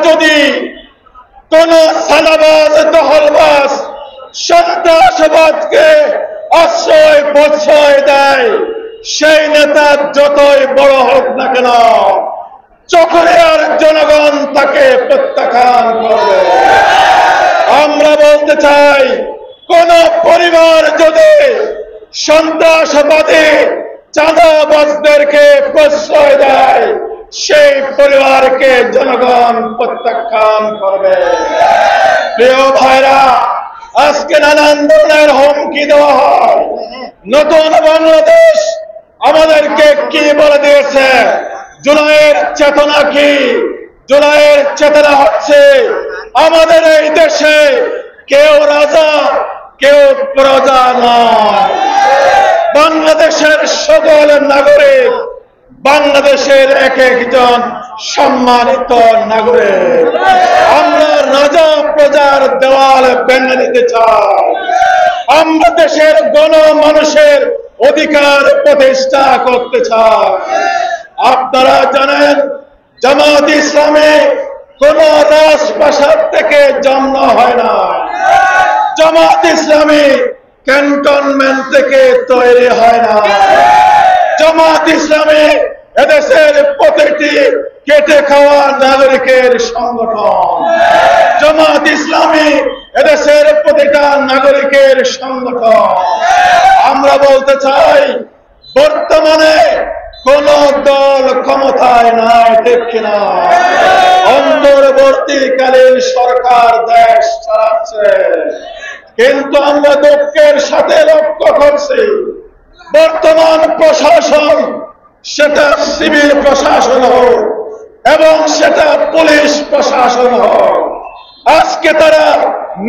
যদি কোন সালাবাজ দখলবাজ সন্ত্রাসবাদকে আশ্রয় প্রশ্রয় দেয়, সেই নেতা যতই বড় হোক না কেন চকরিয়ার জনগণ তাকে প্রত্যাখ্যান করবে। আমরা বলতে চাই, কোন পরিবার যদি সন্ত্রাসবাদী চাঁদাবাজদেরকে প্রশ্রয় দেয়, সেই পরিবারকে জনগণ প্রত্যাখ্যান করবে। প্রিয় ভাইরা, আজকে নানান ধরনের হুমকি দেওয়া হয়। নতুন বাংলাদেশ আমাদেরকে কি বলে দিয়েছে? জুলাইয়ের চেতনা কি? জুলাইয়ের চেতনা হচ্ছে আমাদের এই দেশে কেউ রাজা কেউ প্রজা নয়। বাংলাদেশের সকল নাগরিক বাংলাদেশের এক একজন সম্মানিত নাগরিক। আমরা রাজা প্রজার দেওয়াল ভেঙে দিতে চাই। আমরা দেশের গণমানুষের অধিকার প্রতিষ্ঠা করতে চাই। আপনারা জানেন, জামাত ইসলামী কোন রাজপ্রাসাদ থেকে জন্ম হয় না। জামাত ইসলামী ক্যান্টনমেন্ট থেকে তৈরি হয় না। জামাত ইসলামী এদেশের প্রতিটি কেটে খাওয়া নাগরিকের সংগঠন। জামাত ইসলামী এদেশের প্রতিটা নাগরিকের সংগঠন। আমরা বলতে চাই, বর্তমানে কোন দল ক্ষমতায় নাই, ঠিক কিনা? অন্তর্বর্তীকালীন সরকার দেশ চালাচ্ছে, কিন্তু আমরা দুঃখের সাথে লক্ষ্য করছি বর্তমান প্রশাসন, সেটা সিভিল প্রশাসন হোক এবং সেটা পুলিশ প্রশাসন হোক, আজকে তারা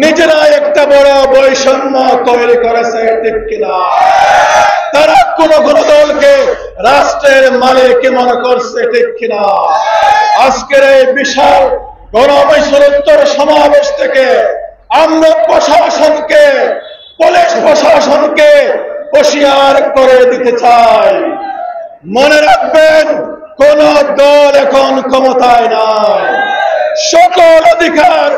নিজেরা একটা বড় বৈষম্য তৈরি করেছে, ঠিক কিনা? তারা কোন কোন দলকে রাষ্ট্রের মালিক মনে করছে, ঠিক কিনা? আজকের এই বিশাল গণবৈষম্যোত্তর সমাবেশ থেকে আমরা প্রশাসনকে, পুলিশ প্রশাসনকে হুঁশিয়ার করে দিতে চাই। মনে রাখবেন, কোন দল এখন ক্ষমতায় নাই। সকল অধিকার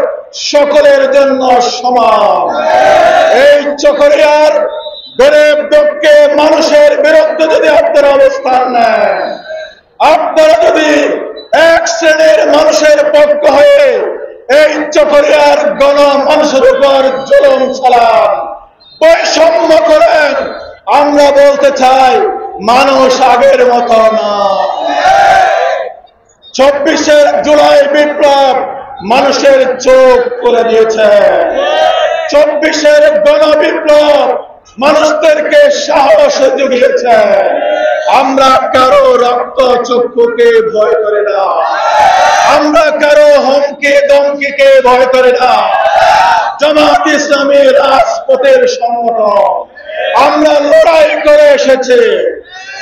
সকলের জন্য সমান। এই চকরিয়ার গরিব দুঃখে মানুষের বিরুদ্ধে যদি আপনারা অবস্থান নেন, আপনারা যদি এক শ্রেণীর মানুষের পক্ষ হয়ে এই চকরিয়ার গণমানুষের উপর জুলুম চালান, বৈষম্য করেন, আমরা বলতে চাই মানুষ আগের মতো না। ২৪ জুলাই বিপ্লব মানুষের চোখ খুলে দিয়েছে। ২৪ গণবিপ্লব মানুষদেরকে সাহস জুগিয়েছে। আমরা কারো রক্ত চক্ষুকে ভয় করে না, আমরা কারো হুমকি দমকিকে ভয় করে না। জামাত ইসলামী রাজপথের সংগঠন, আমরা লড়াই করে এসেছি।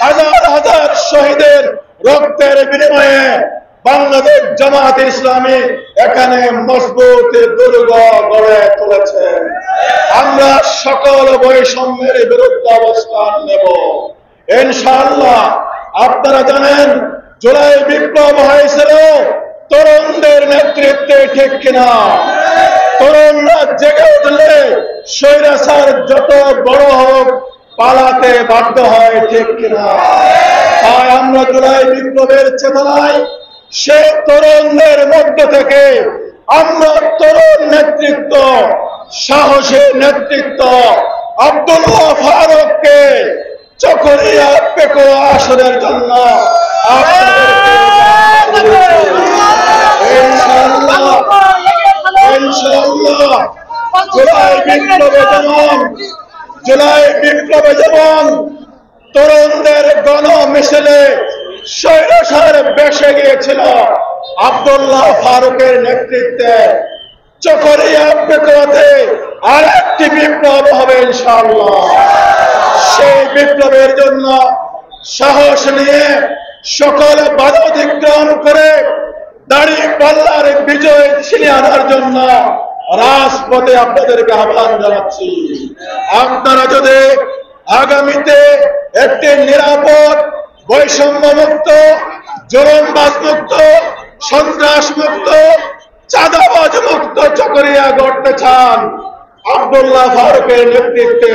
হাজার হাজার শহীদের রক্তের বিনিময়ে বাংলাদেশ জামাত ইসলামী এখানে মজবুত দুর্গ গড়ে তুলেছে। আমরা সকল বৈষম্যের বিরুদ্ধে অবস্থান নেব ইনশাআল্লাহ। আপনারা জানেন, জুলাই বিপ্লব হয়েছিল তরুণদের নেতৃত্বে, ঠিক কিনা? তরুণরা জেগে উঠলে স্বৈরাচার যত বড় হোক পালাতে বাধ্য হয়, ঠিক কিনা? তাই আমরা জুলাই বিপ্লবের চেতনায় সে তরুণদের মধ্য থেকে আমরা তরুণ নেতৃত্ব, সাহসী নেতৃত্ব আব্দুল্লাহ ফারুককে চকরিয়া পেকো আসনের জন্য ইনশাআল্লাহ জুলাই বিপ্লবে যেমন তরুণদের গণ মিছিলে স্বৈরাচার বেসে গিয়েছিল, আব্দুল্লাহ ফারুকের নেতৃত্বে চকরিয়া পেকোতে আর একটি বিপ্লব হবে ইনশাআল্লাহ। সেই বিপ্লবের জন্য সাহস নিয়ে সকল বাধা অতিক্রম করে দাঁড়িপাল্লার বিজয় ছিনিয়ে আনার জন্য রাজপথে আপনাদেরকে আহ্বান জানাচ্ছি। আপনারা যদি আগামীতে একটি নিরাপদ, বৈষম্য মুক্ত, জুলুমবাজ মুক্ত সন্ত্রাস মুক্ত, চাঁদাবাজ মুক্ত চকরিয়া গড়তে চান, আব্দুল্লাহ ফারুকের নেতৃত্বে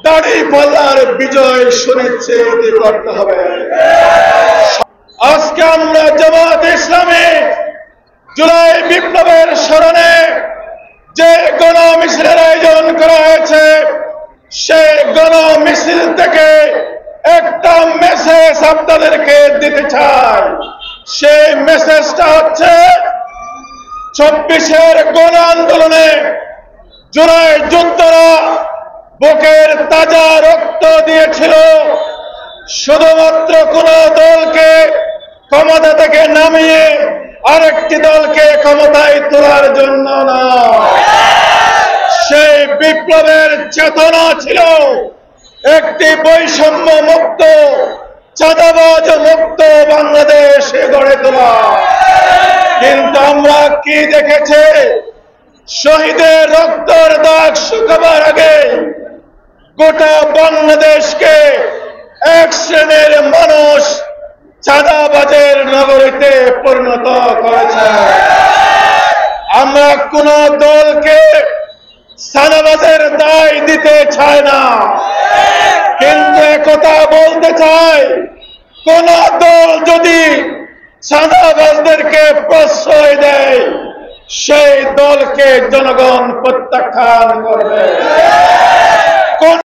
দাঁড়িপাল্লার বিজয় সুনিশ্চিত করতে হবে। আজকে আমরা জামাত ইসলামী জুলাই বিপ্লবের স্মরণে যে গণমিছিলের আয়োজন করা হয়েছে, সেই গণমিছিল থেকে একটা মেসেজ আপনাদেরকে দিতে চাই। সেই মেসেজটা হচ্ছে 24-এর গণ আন্দোলনে জুলাই যোদ্ধারা বুকের তাজা রক্ত দিয়েছিল, শুধুমাত্র কোন দলকে ক্ষমতা থেকে নামিয়ে আরেকটি দলকে ক্ষমতায় তোলার জন্য না। সেই বিপ্লবের চেতনা ছিল একটি বৈষম্য মুক্ত, চাঁদাবাজ মুক্ত বাংলাদেশ গড়ে তোলা। কিন্তু আমরা কি দেখেছি? শহীদের রক্তের দাগ শুকাবার আগে গোটা বাংলাদেশকে এক শ্রেণীর মানুষ চাঁদাবাজের নগরীতে পরিণত করেছে। আমরা কোন দলকে চাঁদাবাজের দায় দিতে চাই না, কিন্তু একথা বলতে চাই, কোন দল যদি চাঁদাবাজদেরকে প্রশ্রয় দেয়, সেই দলকে জনগণ প্রত্যাখ্যান করবে।